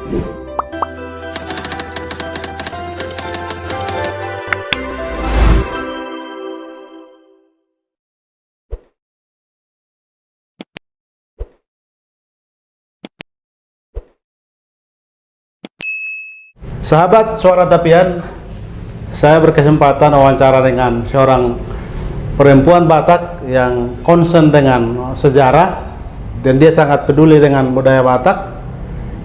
Sahabat Suara Tapian, saya berkesempatan wawancara dengan seorang perempuan Batak yang concern dengan sejarah dan dia sangat peduli dengan budaya Batak.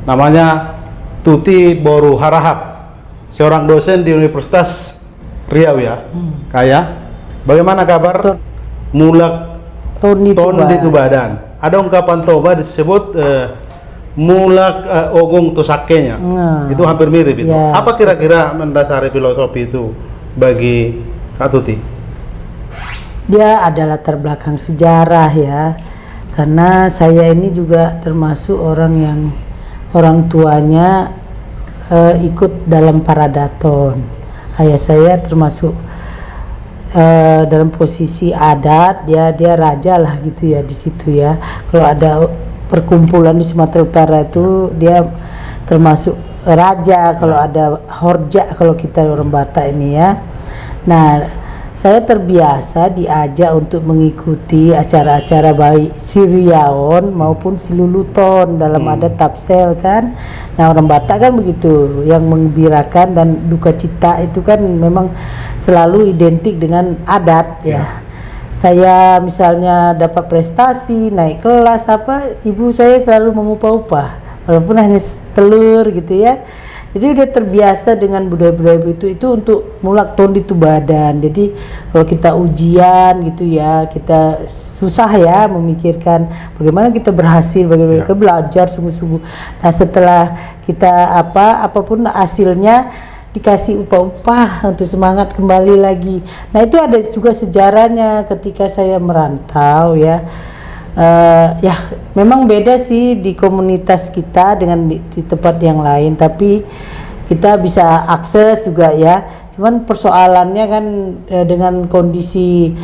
Namanya Tuti Boru Harahap, seorang dosen di Universitas Riau ya. Kayak, bagaimana kabar? Mulak Tondi Tubadan. Ada ungkapan Toba disebut mulak ogung tusakenya. Itu hampir mirip itu. Ya. Apa kira-kira mendasari filosofi itu bagi Kak Tuti? Dia ada latar belakang sejarah ya, karena saya ini juga termasuk orang yang orang tuanya ikut dalam Paradaton. Ayah saya termasuk dalam posisi adat, dia raja lah gitu ya di situ ya. Kalau ada perkumpulan di Sumatera Utara itu dia termasuk raja, kalau ada horja kalau kita orang Batak ini ya. Nah, saya terbiasa diajak untuk mengikuti acara-acara baik Siriaon maupun Siluluton dalam adat Tapsel kan. Nah, orang Batak kan begitu, yang menggembirakan dan duka cita itu kan memang selalu identik dengan adat ya. Saya misalnya dapat prestasi, naik kelas apa, ibu saya selalu mengupah-upah walaupun hanya telur gitu ya. Jadi udah terbiasa dengan budaya-budaya itu untuk mulak Tondi Tubadan. Jadi kalau kita ujian gitu ya, kita susah ya memikirkan bagaimana kita berhasil, bagaimana kita belajar sungguh-sungguh. Nah, setelah kita apapun hasilnya dikasih upah-upah untuk semangat kembali lagi. Nah, itu ada juga sejarahnya ketika saya merantau ya. Ya memang beda sih di komunitas kita dengan di tempat yang lain, tapi kita bisa akses juga ya. Cuman persoalannya kan dengan kondisi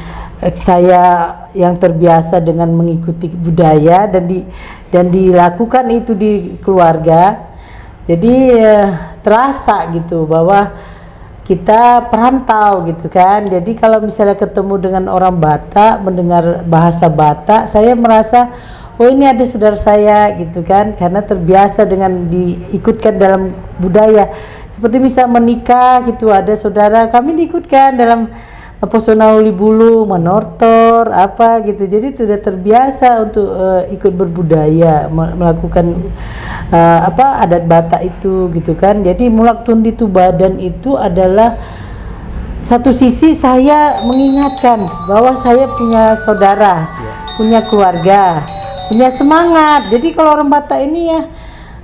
saya yang terbiasa dengan mengikuti budaya dan dilakukan itu di keluarga. Jadi terasa gitu bahwa kita perantau gitu kan. Jadi kalau misalnya ketemu dengan orang Batak, mendengar bahasa Batak, saya merasa oh ini ada saudara saya gitu kan, karena terbiasa dengan diikutkan dalam budaya. Seperti misal menikah gitu, ada saudara kami diikutkan dalam Posona Uli Bulu, Menortor, apa gitu. Jadi sudah terbiasa untuk ikut berbudaya, melakukan adat Batak itu gitu kan. Jadi mulak Tondi Tubadan itu adalah satu sisi saya mengingatkan bahwa saya punya saudara, punya keluarga, punya semangat. Jadi kalau orang Batak ini ya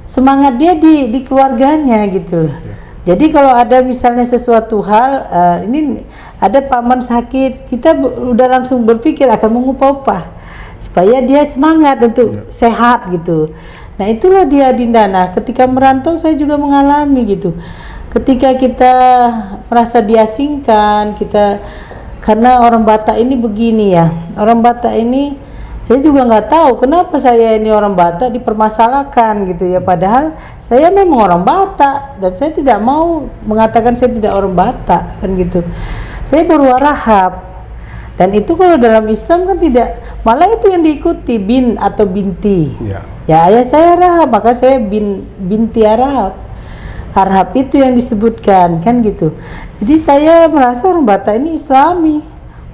semangat dia di keluarganya gitu. Jadi kalau ada misalnya sesuatu hal, ini ada paman sakit, kita udah langsung berpikir akan mengupah-upah supaya dia semangat untuk sehat gitu. Nah, itulah dia Dinda. Nah, ketika merantau saya juga mengalami gitu. Ketika kita merasa diasingkan, karena orang Batak ini begini ya. Orang Batak ini saya juga nggak tahu kenapa saya ini orang Batak dipermasalahkan gitu ya, padahal saya memang orang Batak dan saya tidak mau mengatakan saya tidak orang Batak kan gitu. Saya berwarahap, dan itu kalau dalam Islam kan tidak, malah itu yang diikuti bin atau binti. Ya ayah saya Arab, maka saya binti Arab. Arab itu yang disebutkan kan gitu. Jadi saya merasa orang Batak ini Islami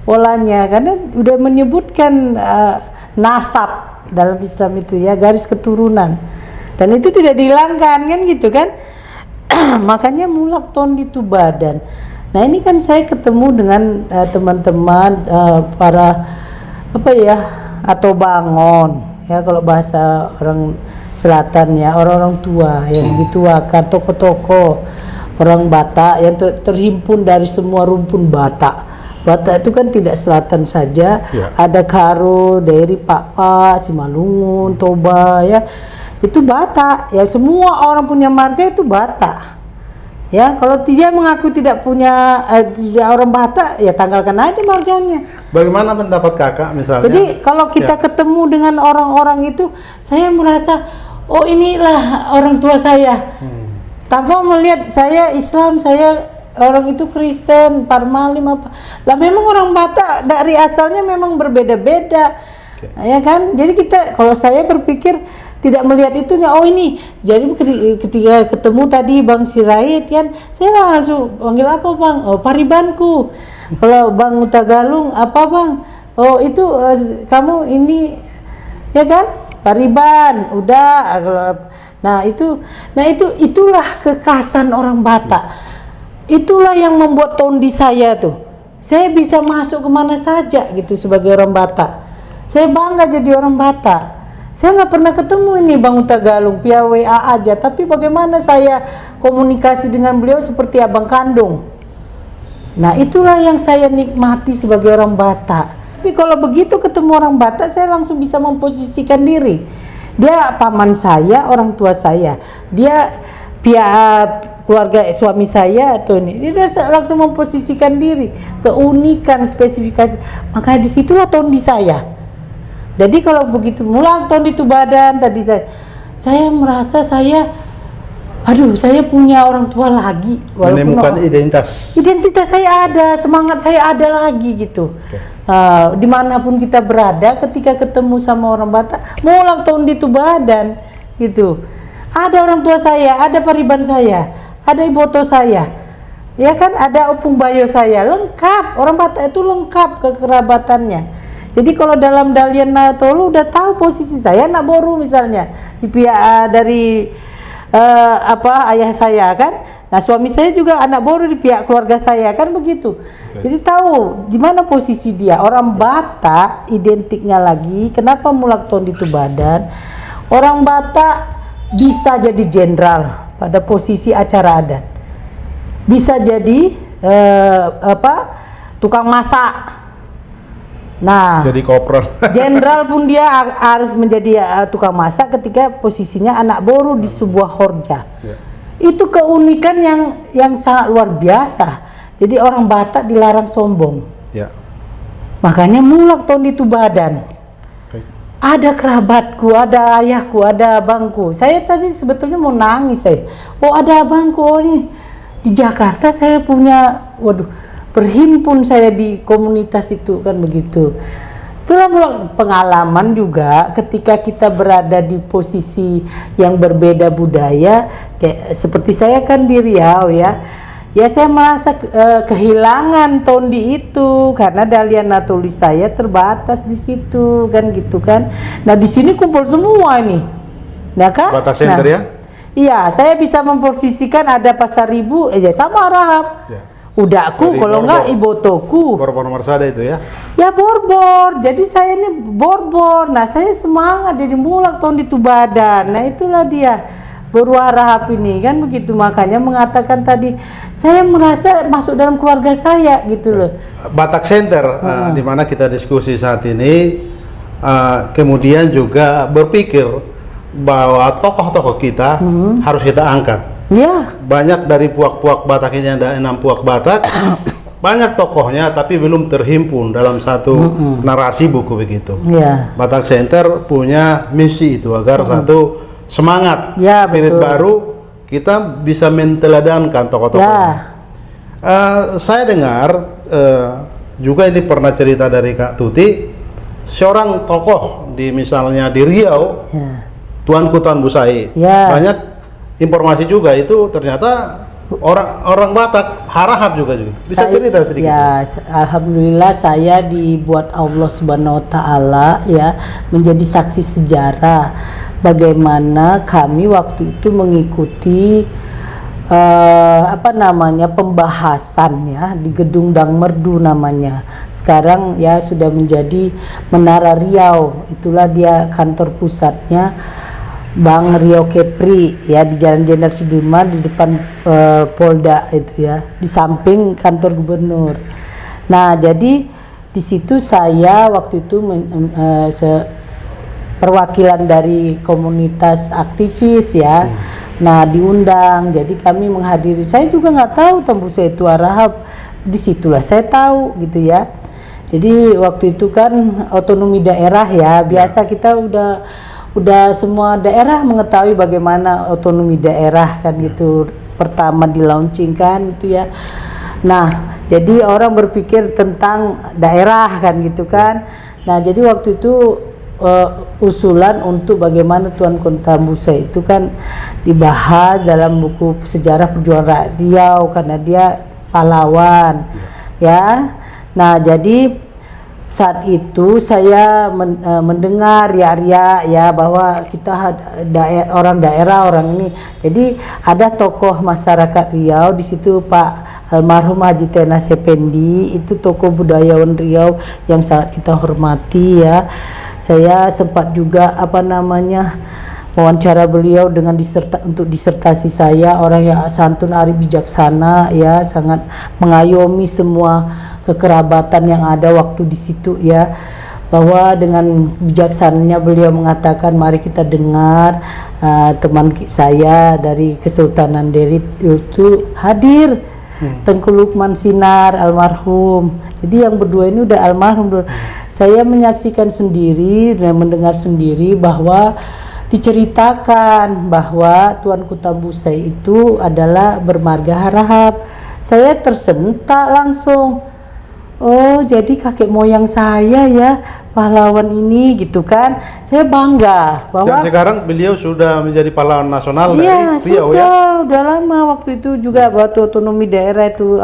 polanya, karena udah menyebutkan nasab dalam Islam itu ya, garis keturunan, dan itu tidak dihilangkan kan gitu kan. Makanya mulak Tondi Tubadan. Nah, ini kan saya ketemu dengan teman-teman para atau bangon ya, kalau bahasa orang selatan ya, orang-orang tua yang dituakan, tokoh-tokoh orang Batak yang terhimpun dari semua rumpun Batak. Batak itu kan tidak selatan saja, ada Karo, Daeri, Pakpak, Simalungun, Toba ya, itu Batak ya, semua orang punya marga itu Batak ya. Kalau dia mengaku tidak punya orang Batak ya tanggalkan aja marganya. Bagaimana pendapat kakak misalnya? Jadi kalau kita ketemu dengan orang-orang itu, saya merasa oh inilah orang tua saya. Tanpa melihat saya Islam, saya orang itu Kristen, Parmalim apa. Lah memang orang Batak dari asalnya memang berbeda-beda. Ya kan? Jadi kita, kalau saya berpikir tidak melihat itunya, oh ini. Jadi ketika ketemu tadi Bang Sirait kan, saya langsung panggil apa Bang? Oh Paribanku. Kalau Bang Utagalung apa Bang? Oh itu kamu ini, ya kan? Pariban, udah. Nah itulah kekhasan orang Batak. Itulah yang membuat tondi saya tuh. Saya bisa masuk kemana saja gitu sebagai orang Batak. Saya bangga jadi orang Batak. Saya nggak pernah ketemu ini Bang Utagalung, via WA aja. Tapi bagaimana saya komunikasi dengan beliau seperti abang kandung. Nah itulah yang saya nikmati sebagai orang Batak. Tapi kalau begitu ketemu orang Batak, saya langsung bisa memposisikan diri. Dia paman saya, orang tua saya. Dia pihak keluarga suami saya atau ini. Dia langsung memposisikan diri, keunikan, spesifikasi. Makanya disitulah tondi saya. Jadi kalau begitu mulai tondi itu badan tadi saya merasa saya punya orang tua lagi. Menemukan identitas saya ada, semangat saya ada lagi gitu. Dimanapun kita berada, ketika ketemu sama orang Batak, mulai tondi itu badan gitu. Ada orang tua saya, ada pariban saya, ada iboto saya, ya kan, ada opung bayo saya, lengkap. Orang Batak itu lengkap kekerabatannya. Jadi kalau dalam Dalian Natolu udah tahu posisi saya anak boru misalnya di pihak dari ayah saya kan. Nah suami saya juga anak boru di pihak keluarga saya kan begitu. Jadi tahu di mana posisi dia. Orang Batak identiknya lagi. Kenapa mulak tondi itu badan? Orang Batak bisa jadi jenderal pada posisi acara adat. Bisa jadi tukang masak. Nah, jadi kopral. Jenderal pun dia harus menjadi tukang masak ketika posisinya anak boru di sebuah horja. Itu keunikan yang sangat luar biasa. Jadi orang Batak dilarang sombong. Makanya mulak tondi itu badan. Ada kerabatku, ada ayahku, ada abangku. Saya tadi sebetulnya mau nangis saya. Oh ada abangku, oh ini di Jakarta saya punya, berhimpun saya di komunitas itu kan begitu. Itulah pengalaman juga ketika kita berada di posisi yang berbeda budaya, kayak seperti saya kan di Riau ya. Ya saya merasa kehilangan tondi itu karena Dalian Natoli saya terbatas di situ kan gitu kan. Nah di sini kumpul semua ini, nah kan? Batak Center ya? Iya, saya bisa memposisikan ada Pasar Ribu aja sama Rahab. Udahku, kalau enggak ibotoku. Borbor nomor sada itu ya? Ya borbor. Jadi saya ini borbor. Nah saya semangat jadi mulak tondi itu badan. Nah itulah dia Berwah Rahab ini kan begitu. Makanya mengatakan tadi saya merasa masuk dalam keluarga saya gitu loh. Batak Center di mana kita diskusi saat ini, kemudian juga berpikir bahwa tokoh-tokoh kita harus kita angkat. Ya. Banyak dari puak-puak Batak ini ada 6 puak Batak, banyak tokohnya tapi belum terhimpun dalam satu narasi buku begitu. Ya. Batak Center punya misi itu agar satu semangat, spirit baru, kita bisa menteladankan tokoh-tokoh. Saya dengar juga ini pernah cerita dari Kak Tuti, seorang tokoh di misalnya di Riau, Tuanku Tuan Busai, banyak informasi juga itu ternyata orang Batak Harahap juga bisa cerita sedikit. Ya, alhamdulillah saya dibuat Allah Subhanahu wa taala ya menjadi saksi sejarah bagaimana kami waktu itu mengikuti pembahasan ya di Gedung Dang Merdu namanya. Sekarang ya sudah menjadi Menara Riau. Itulah dia kantor pusatnya Bang Rio Kepri ya di Jalan Jenderal Sudirman di depan Polda itu ya, di samping kantor gubernur. Nah, jadi di situ saya waktu itu perwakilan dari komunitas aktivis ya. Nah, diundang. Jadi kami menghadiri. Saya juga nggak tahu Tembusa itu Arahap. Disitulah saya tahu gitu ya. Jadi waktu itu kan otonomi daerah ya. Biasa kita udah semua daerah mengetahui bagaimana otonomi daerah kan gitu, pertama di launching kan itu ya. Nah jadi orang berpikir tentang daerah kan gitu kan. Nah jadi waktu itu usulan untuk bagaimana Tuan Kota Busa itu kan dibahas dalam buku sejarah perjuangan rakyat Riau karena dia pahlawan ya. Nah jadi saat itu saya mendengar riak-riak ya bahwa kita orang daerah orang ini. Jadi ada tokoh masyarakat Riau di situ Pak almarhum Haji Tenas Effendi, itu tokoh budayawan Riau yang sangat kita hormati ya. Saya sempat juga wawancara beliau dengan untuk disertasi saya, orang yang santun, arif, bijaksana ya, sangat mengayomi semua kekerabatan yang ada waktu di situ ya, bahwa dengan bijaksananya beliau mengatakan mari kita dengar teman saya dari Kesultanan Derit itu hadir, Tengku Lukman Sinar almarhum. Jadi yang berdua ini udah almarhum. Saya menyaksikan sendiri dan mendengar sendiri bahwa diceritakan bahwa Tuan Kota Busa itu adalah bermarga harahap. Saya tersentak langsung. Oh, jadi kakek moyang saya ya pahlawan ini gitu kan. Saya bangga bahwa dan sekarang beliau sudah menjadi pahlawan nasional iya, dari Riau ya. Udah lama waktu itu juga waktu otonomi daerah itu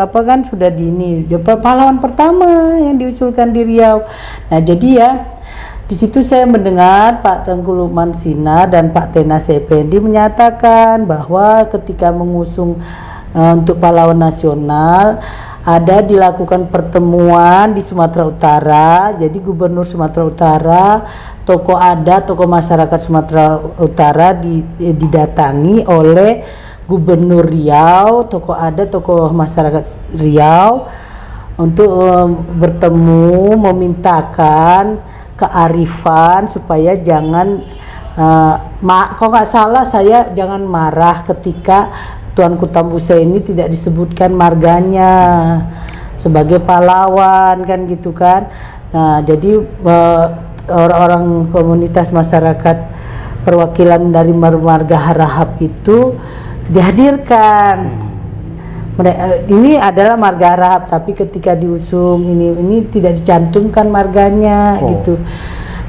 sudah di ini. Pahlawan pertama yang diusulkan di Riau. Nah, jadi ya di situ saya mendengar Pak Tengku Lukman Sinar dan Pak Tenas Effendi menyatakan bahwa ketika mengusung untuk pahlawan nasional ada dilakukan pertemuan di Sumatera Utara. Jadi Gubernur Sumatera Utara, tokoh adat, tokoh masyarakat Sumatera Utara didatangi oleh Gubernur Riau, tokoh adat, tokoh masyarakat Riau untuk bertemu memintakan kearifan supaya jangan kalau nggak salah saya jangan marah ketika Tuan Kota Busa ini tidak disebutkan marganya sebagai pahlawan kan gitu kan. Nah, jadi orang-orang komunitas masyarakat perwakilan dari marga harahap itu dihadirkan. Ini adalah marga harahap, tapi ketika diusung ini tidak dicantumkan marganya gitu.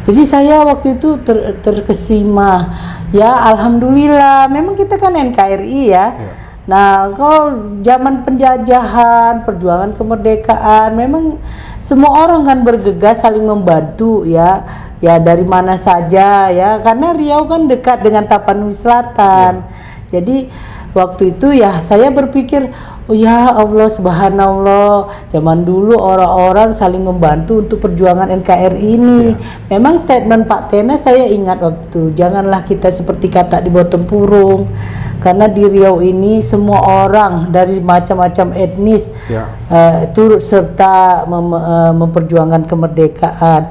Jadi saya waktu itu terkesima ya, alhamdulillah memang kita kan NKRI ya. Nah kalau zaman penjajahan, perjuangan kemerdekaan memang semua orang kan bergegas saling membantu ya dari mana saja ya, karena Riau kan dekat dengan Tapanuli Selatan. Jadi waktu itu ya saya berpikir, oh ya Allah subhanallah, zaman dulu orang-orang saling membantu untuk perjuangan NKRI ini. Memang statement Pak Tenas saya ingat waktu, janganlah kita seperti katak di bawah tempurung, karena di Riau ini semua orang dari macam-macam etnis turut serta memperjuangkan kemerdekaan.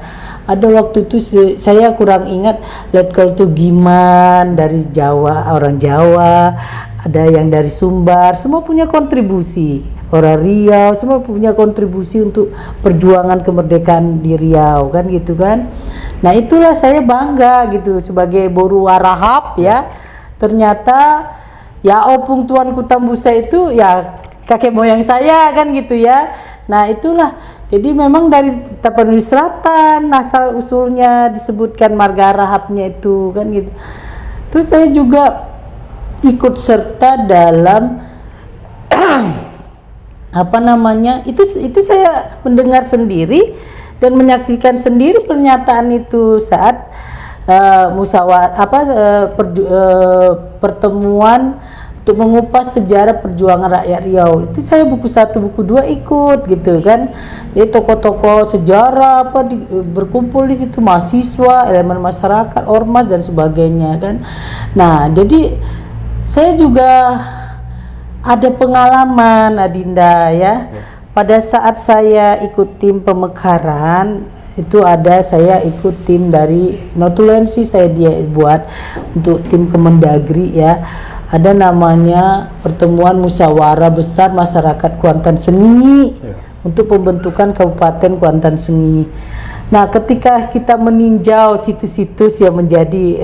Ada waktu itu saya kurang ingat, Letkol Tugiman dari Jawa, orang Jawa, ada yang dari Sumbar, semua punya kontribusi. Orang Riau semua punya kontribusi untuk perjuangan kemerdekaan di Riau kan gitu kan. Nah itulah saya bangga gitu sebagai Boru Warahap ya. Ternyata ya opung Tuan Kota Busa itu ya kakek moyang saya kan gitu ya. Nah itulah, jadi memang dari Tapanuli Selatan asal usulnya disebutkan marga harahapnya itu kan gitu. Terus saya juga ikut serta dalam itu saya mendengar sendiri dan menyaksikan sendiri pernyataan itu saat pertemuan untuk mengupas sejarah perjuangan rakyat Riau. Itu saya buku 1 buku 2 ikut gitu kan. Jadi tokoh-tokoh sejarah berkumpul di situ, mahasiswa, elemen masyarakat, ormas dan sebagainya kan. Nah, jadi saya juga ada pengalaman Adinda ya. Pada saat saya ikut tim pemekaran itu saya ikut tim dari Notulensi, saya buat untuk tim Kemendagri ya. Ada namanya pertemuan musyawarah besar masyarakat Kuantan Sengingi untuk pembentukan Kabupaten Kuantan Sengingi. Nah, ketika kita meninjau situs-situs yang menjadi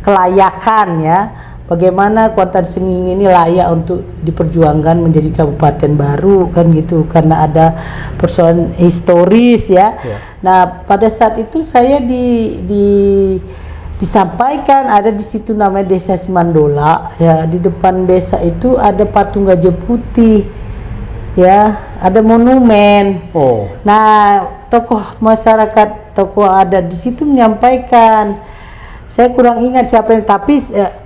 kelayakan ya, bagaimana Kuantan Senging ini layak untuk diperjuangkan menjadi kabupaten baru kan gitu, karena ada persoalan historis ya. Nah, pada saat itu saya disampaikan ada di situ namanya Desa Simandola ya, di depan desa itu ada patung gajah putih ya, ada monumen. Nah, tokoh masyarakat, tokoh adat di situ menyampaikan, saya kurang ingat siapa yang, tapi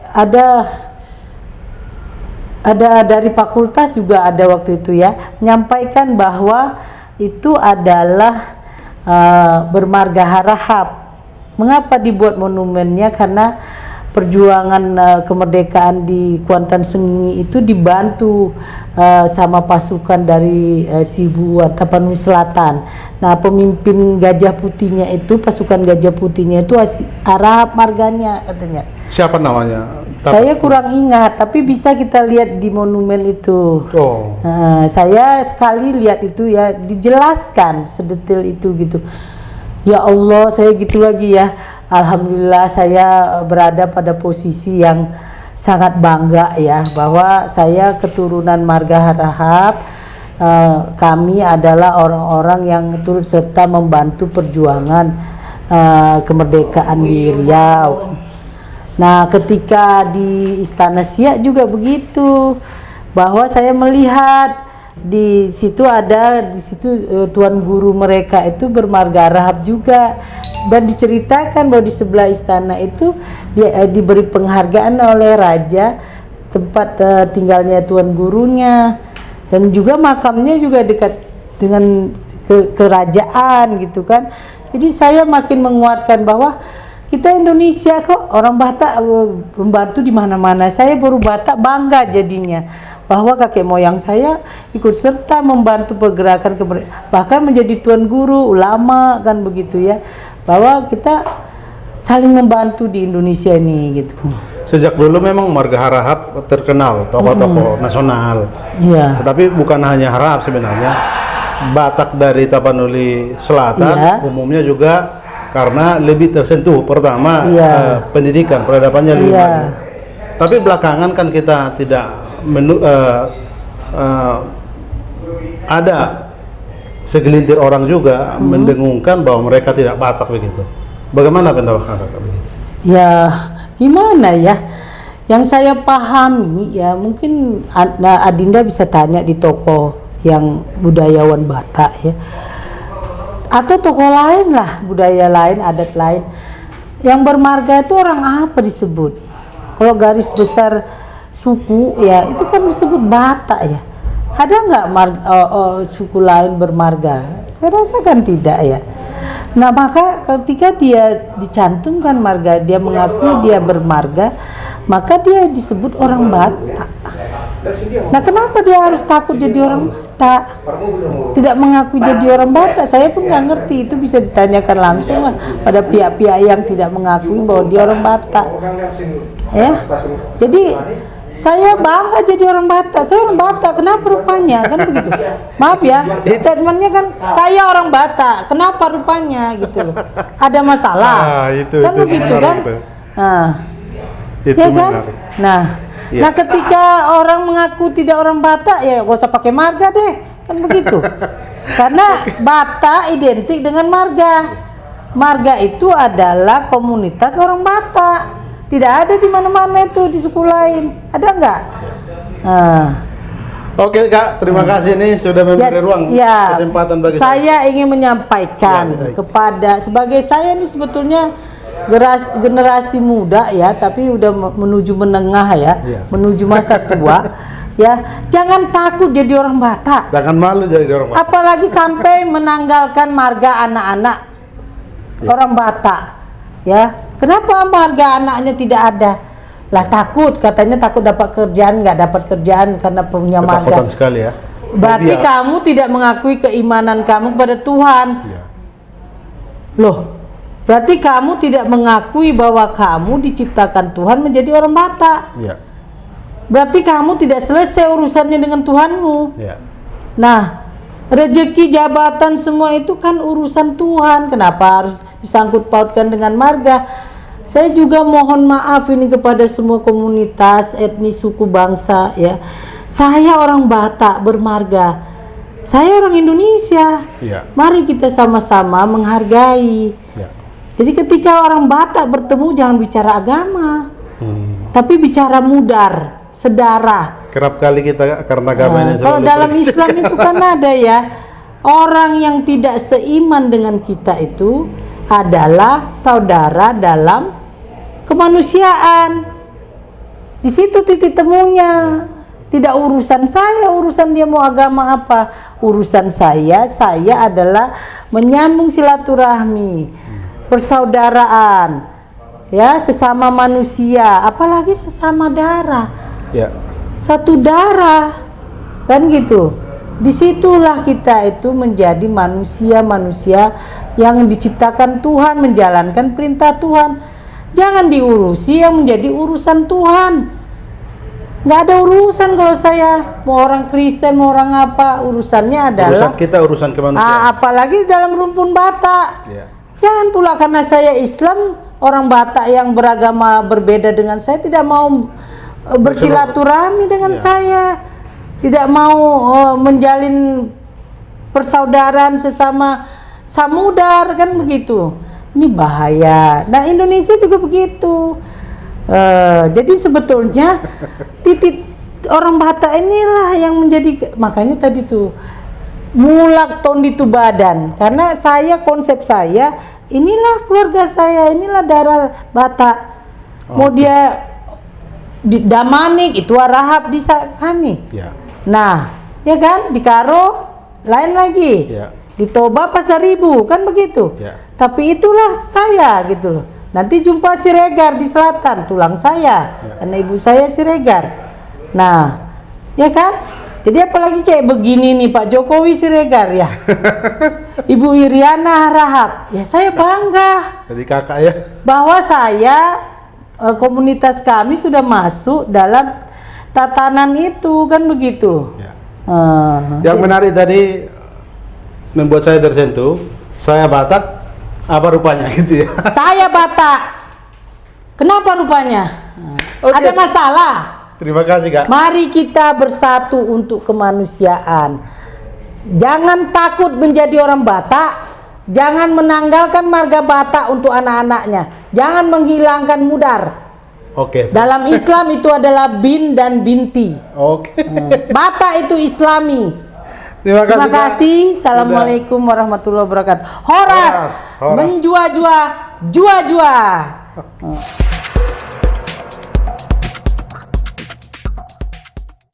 ada dari fakultas juga ada waktu itu ya, menyampaikan bahwa itu adalah bermarga harahap. Mengapa dibuat monumennya? Karena perjuangan kemerdekaan di Kuantan Senging itu dibantu sama pasukan dari Sibuan Tapanuli Selatan. Nah, pemimpin Gajah Putihnya itu, pasukan Gajah Putihnya itu Harahap marganya katanya. Siapa namanya? Saya kurang ingat, tapi bisa kita lihat di monumen itu. Saya sekali lihat itu ya, dijelaskan sedetail itu gitu. Ya Allah, saya gitu lagi ya. Alhamdulillah saya berada pada posisi yang sangat bangga ya, bahwa saya keturunan marga Harahap. Kami adalah orang-orang yang turut serta membantu perjuangan kemerdekaan di Riau. Nah, ketika di Istana Siak juga begitu, bahwa saya melihat di situ tuan guru mereka itu bermarga Harahap juga, dan diceritakan bahwa di sebelah istana itu dia diberi penghargaan oleh raja tempat tinggalnya tuan gurunya, dan juga makamnya juga dekat dengan kerajaan gitu kan. Jadi saya makin menguatkan bahwa kita Indonesia kok, orang Batak membantu di mana-mana. Saya baru Batak bangga jadinya bahwa kakek moyang saya ikut serta membantu pergerakan bahkan menjadi tuan guru, ulama kan begitu ya, bahwa kita saling membantu di Indonesia ini gitu. Sejak dulu memang marga Harahap terkenal, tokoh-tokoh nasional. Iya. Tetapi bukan hanya Harahap sebenarnya, Batak dari Tapanuli Selatan umumnya juga karena lebih tersentuh pertama pendidikan, peradabannya lebih banyak. Tapi belakangan kan kita tidak ada segelintir orang juga mendengungkan bahwa mereka tidak Batak begitu. Bagaimana pendapat Anda begitu? Ya, gimana ya? Yang saya pahami ya, mungkin Adinda bisa tanya di toko yang budayawan Batak ya, atau tokoh lain lah, budaya lain, adat lain yang bermarga itu orang apa disebut? Kalau garis besar suku ya itu kan disebut Batak ya. Ada nggak suku lain bermarga? Saya rasa kan tidak ya. Nah, maka ketika dia dicantumkan marga, dia mengaku dia bermarga, maka dia disebut orang Batak. Nah, kenapa dia harus takut jadi orang Batak? Tidak mengaku jadi orang Batak? Saya pun nggak ngerti. Itu bisa ditanyakan langsung lah pada pihak-pihak yang tidak mengakui bahwa dia orang Batak. Ya, jadi saya bangga jadi orang Batak. Saya orang Batak. Kenapa rupanya? Kan begitu. Maaf ya, statementnya kan saya orang Batak. Kenapa rupanya gitu loh? Ada masalah? Kan begitu kan? Nah, ya kan? Nah. Nah, ketika orang mengaku tidak orang Batak, ya gak usah pakai marga deh, kan begitu. Karena Batak identik dengan marga. Marga itu adalah komunitas orang Batak. Tidak ada di mana-mana itu di suku lain. Ada nggak? Oke Kak, terima kasih nih sudah memberi ruang kesempatan bagi saya ingin menyampaikan kepada, sebagai saya ini sebetulnya generasi muda ya, tapi udah menuju menengah ya, menuju masa tua ya, jangan takut jadi orang Batak, jangan malu jadi orang Batak, apalagi sampai menanggalkan marga anak-anak orang Batak ya. Kenapa marga anaknya tidak ada? Lah takut, katanya takut dapat kerjaan, nggak dapat kerjaan karena punya marga. Ketakutan sekali ya. Berarti kamu tidak mengakui keimanan kamu kepada Tuhan. Loh, berarti kamu tidak mengakui bahwa kamu diciptakan Tuhan menjadi orang Batak. Berarti kamu tidak selesai urusannya dengan Tuhanmu. Nah, Rezeki, jabatan, semua itu kan urusan Tuhan. Kenapa harus disangkut pautkan dengan marga? Saya juga mohon maaf ini kepada semua komunitas, etnis, suku, bangsa ya. Saya orang Batak bermarga. Saya orang Indonesia. Ya. Mari kita sama-sama menghargai. Ya. Jadi ketika orang Batak bertemu jangan bicara agama. Tapi bicara mudar, sedarah. Kerap kali kita karena agamanya Kalau dalam Islam itu kan ada ya, orang yang tidak seiman dengan kita itu adalah saudara dalam kemanusiaan. Di situ titik temunya. Tidak urusan saya, urusan dia mau agama apa. Urusan saya adalah menyambung silaturahmi, persaudaraan, ya, sesama manusia, apalagi sesama darah. Ya. Satu darah, kan gitu. Disitulah kita itu menjadi manusia-manusia yang diciptakan Tuhan, menjalankan perintah Tuhan. Jangan diurusi yang menjadi urusan Tuhan. Nggak ada urusan kalau saya mau orang Kristen, mau orang apa, urusannya adalah Urusan kita, urusan kemanusiaan. apalagi dalam rumpun Batak. Ya. Jangan pula karena saya Islam, orang Batak yang beragama berbeda dengan saya tidak mau bersilaturahmi dengan saya, tidak mau menjalin persaudaraan sesama samudar, kan begitu. Ini bahaya. Nah, Indonesia juga begitu. Jadi sebetulnya titik orang Batak inilah yang menjadi, makanya tadi tuh mulak tondi tu badan, karena saya, konsep saya, inilah keluarga saya, inilah darah Batak. Mau dia di Damanik itu Arahap di kami. Ya. Nah, ya kan, di Karo lain lagi. Ya. Di Toba Pasaribu kan begitu. Ya. Tapi itulah saya gitu loh. Nanti jumpa Siregar di selatan, tulang saya, karena ibu saya Siregar. Nah, ya kan? Jadi apalagi kayak begini nih, Pak Jokowi Siregar ya, Ibu Iriana Rahab, ya saya bangga. Jadi kakak ya. Bahwa saya, komunitas kami sudah masuk dalam tatanan itu, kan begitu. Ya. Yang menarik tadi membuat saya tersentuh. Saya Batak, apa rupanya gitu ya? Saya Batak. Kenapa rupanya? Oke. Ada masalah? Terima kasih Kak. Mari kita bersatu untuk kemanusiaan. Jangan takut menjadi orang Batak. Jangan menanggalkan marga Batak untuk anak-anaknya. Jangan menghilangkan mudar. Oke. Dalam Islam itu adalah bin dan binti. Oke. Batak itu Islami. Terima kasih. Terima Kak. kasih. Assalamualaikum warahmatullahi wabarakatuh. Horas, Horas. menjua-jua, jua-jua.